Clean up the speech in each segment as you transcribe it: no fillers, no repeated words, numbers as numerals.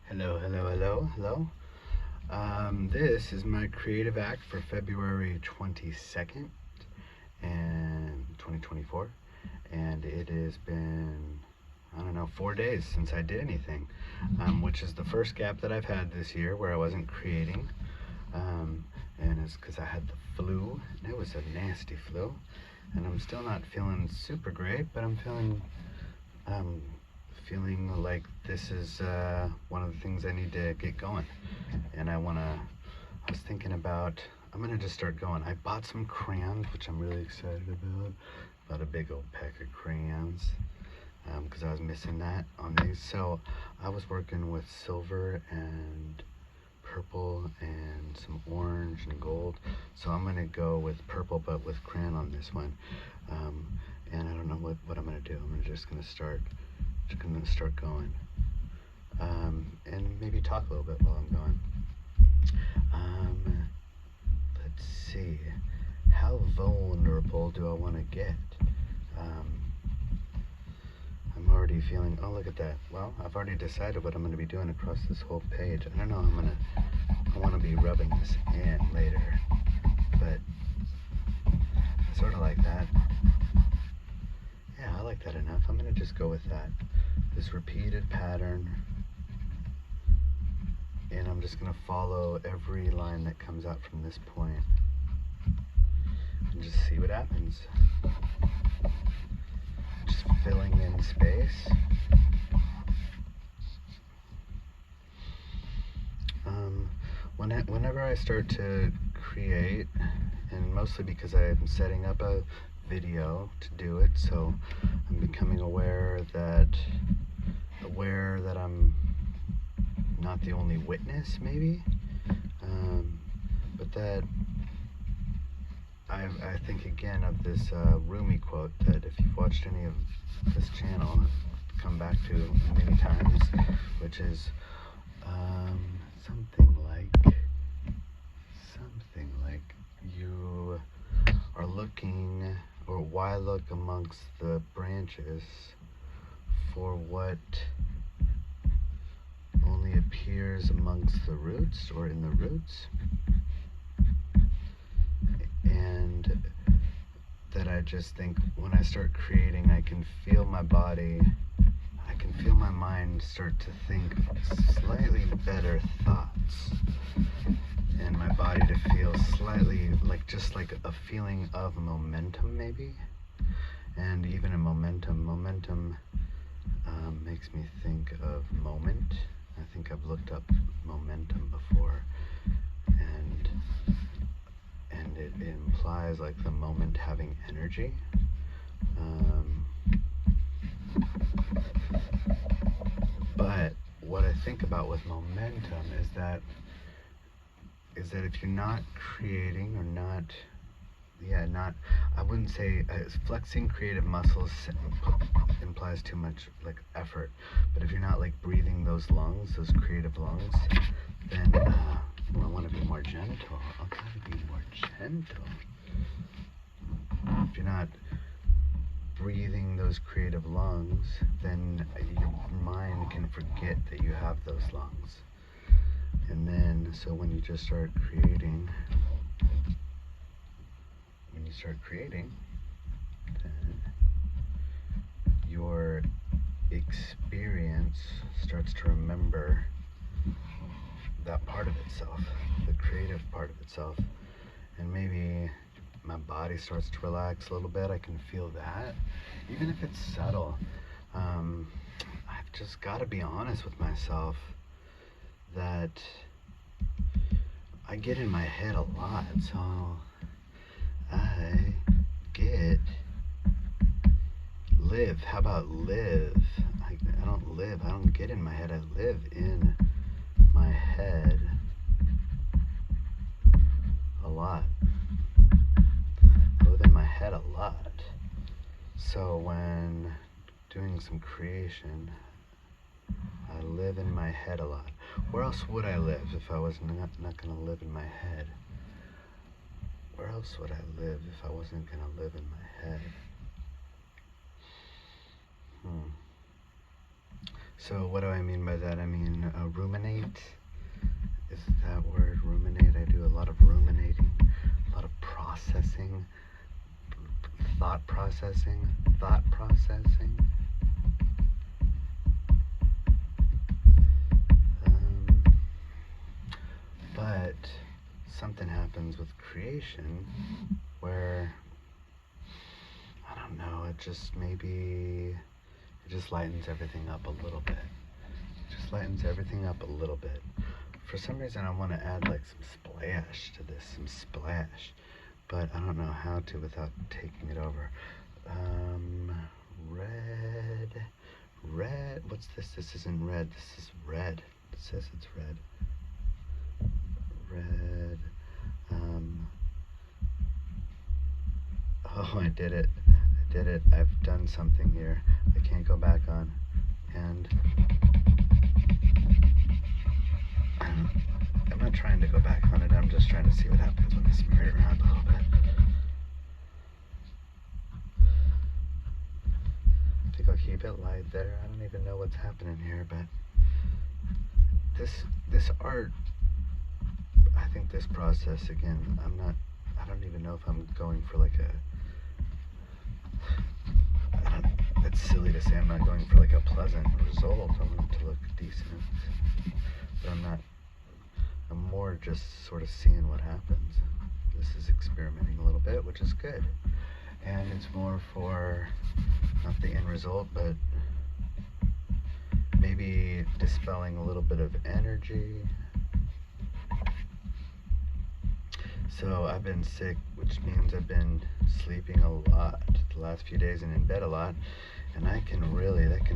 Hello, hello, hello, hello. This is my creative act for February 22nd and 2024. And it has been, I don't know, 4 days since I did anything, which is the first gap that I've had this year where I wasn't creating. Um, and it's because I had the flu, and it was a nasty flu. And I'm still not feeling super great, but I'm um, feeling like this is one of the things I need to get going. And I was thinking I'm gonna just start going. I bought some crayons, which I'm really excited about. Bought a big old pack of crayons because I was missing that on these. So I was working with silver and purple and some orange and gold. So I'm gonna go with purple, but with crayon on this one. Um, and I don't know what I'm gonna do. I'm just gonna start going, and maybe talk a little bit while I'm going. Um, let's see. How vulnerable do I want to get? Um, I'm already feeling. Oh, look at that. Well, I've already decided what I'm going to be doing across this whole page. I don't know. I want to be rubbing this in later, but I sort of like that. Yeah, I like that enough. I'm going to just go with that. This repeated pattern, and I'm just going to follow every line that comes out from this point and just see what happens. Just filling in space. Whenever I start to create, and mostly because I'm setting up a video to do it, so I'm becoming aware that I'm not the only witness, maybe, but that I think again of this Rumi quote that if you've watched any of this channel, I've come back to many times, which is something like you are looking, or why look amongst the branches for what only appears amongst the roots or in the roots. And that I just think when I start creating, I can feel my body, I can feel my mind start to think slightly better thoughts, and my body to feel slightly just like a feeling of momentum, maybe. And even a momentum makes me think of moment. I think I've looked up momentum before, and it implies like the moment having energy. But what I think about with momentum is that if you're not creating or not, I wouldn't say flexing creative muscles implies too much like effort, but if you're not like breathing those creative lungs, then I want to be more gentle. I'll try to be more gentle. If you're not breathing those creative lungs, then your mind can forget that you have those lungs. And then, so when you start creating, then your experience starts to remember that part of itself, the creative part of itself. And maybe my body starts to relax a little bit. I can feel that, even if it's subtle. I've just got to be honest with myself that I get in my head a lot, so I get live. How about live? I don't live. I don't get in my head. I live in my head a lot. I live in my head a lot. So when doing some creation, I live in my head a lot. Where else would I live if I was not going to live in my head? Where else would I live if I wasn't going to live in my head? So what do I mean by that? I mean ruminate. Is that word, ruminate? I do a lot of ruminating, a lot of processing, thought processing. But something happens with creation where, I don't know, it just lightens everything up a little bit. For some reason I want to add like some splash to this, but I don't know how to without taking it over. Red, what's this? This isn't red, this is red. It says it's red. Oh, I did it. I've done something here I can't go back on. And I'm not trying to go back on it, I'm just trying to see what happens when I smear it around a little bit. I think I'll keep it light there. I don't even know what's happening here, but this art, I think this process, again, I don't even know if I'm going for like it's silly to say I'm not going for like a pleasant result. I want it to look decent, but I'm more just sort of seeing what happens. This is experimenting a little bit, which is good. And it's more for not the end result, but maybe dispelling a little bit of energy. So I've been sick, which means I've been sleeping a lot the last few days and in bed a lot, and that can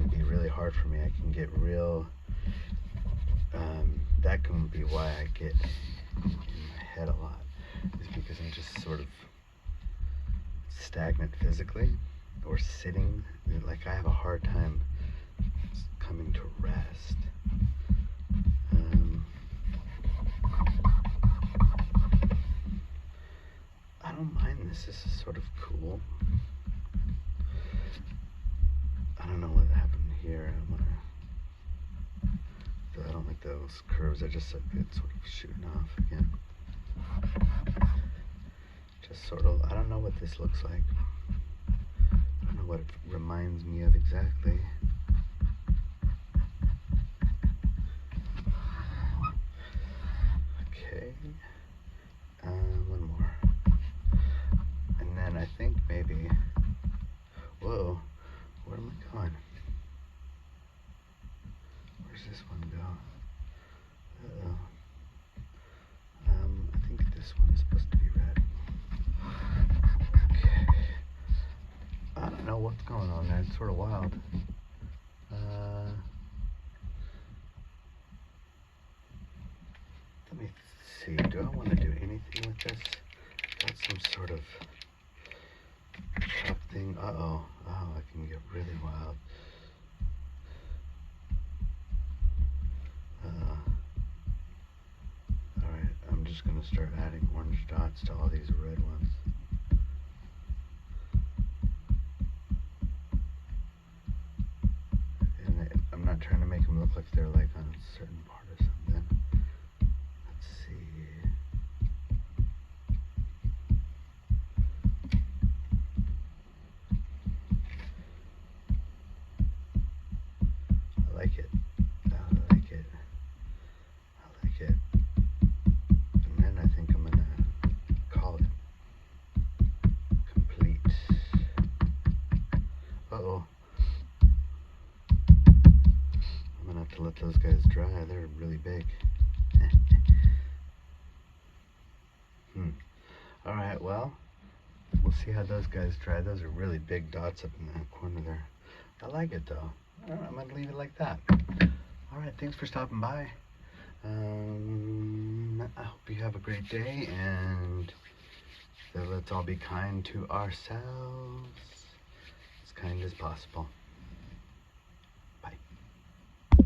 be really hard for me. I can get real, that can be why I get in my head a lot, is because I'm just sort of stagnant physically, or sitting, like I have a hard time coming to rest. I don't mind this is sort of cool. I don't know what happened here. I don't like those curves. I just like it sort of shooting off again. Just sort of, I don't know what this looks like. I don't know what it reminds me of exactly. Okay. One more. And then I think maybe, whoa, where am I going? Where's this one go? Uh-oh. I think this one is supposed to be red. Okay. I don't know what's going on there. It's sort of wild. Let me see. Do I want to do anything with this? Got some sort of thing. Uh-oh. Oh, it can get really wild. Alright, I'm just going to start adding orange dots to all these red ones. And I'm not trying to make them look like they're like on a certain part or something. Let's see. I like it. And then I think I'm gonna call it complete. Uh-oh. I'm gonna have to let those guys dry. They're really big. Alright, well, we'll see how those guys dry. Those are really big dots up in that corner there. I like it though. I'm gonna leave it like that. Alright, thanks for stopping by. I hope you have a great day, and let's all be kind to ourselves, as kind as possible.